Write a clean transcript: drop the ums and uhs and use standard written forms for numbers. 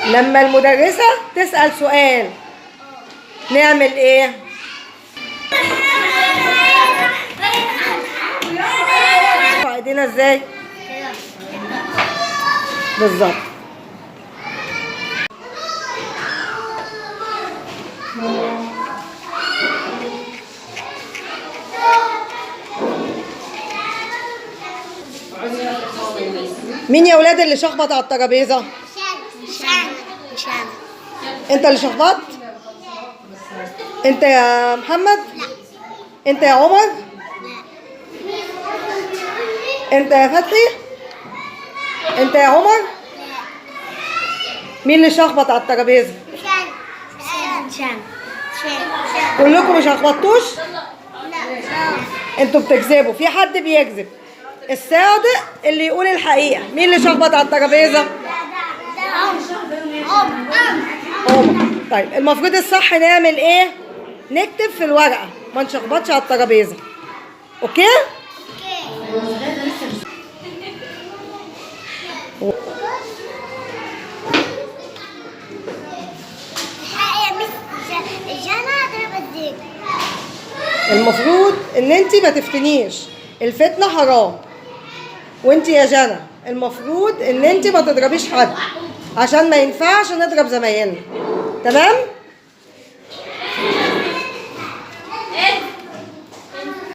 لما المدرسة تسأل سؤال نعمل ايه؟ نرفع ايدينا ازاي؟ بالظبط. مين يا ولاد اللي شخبط على الترابيزه؟ مش انا. انت اللي شخبطت؟ انت يا محمد؟ لا. انت يا عمر؟ انت يا فتحي؟ انت يا عمر؟ مين اللي شخبط على الترابيزه؟ كلكم مش شخبطتوش؟ انتوا بتكذبوا، في حد بيكذب. الصادق اللي يقول الحقيقه. مين اللي شخبط على الترابيزه؟ طيب المفروض الصح نعمل ايه؟ نكتب في الورقه، ما نشخبطش على الترابيزه. اوكي؟ المفروض ان انتي ما تفتنيش، الفتنه حرام. وانتي يا جنى المفروض ان انتي ما تضربيش حد، عشان ما ينفعش نضرب زمايلنا. تمام؟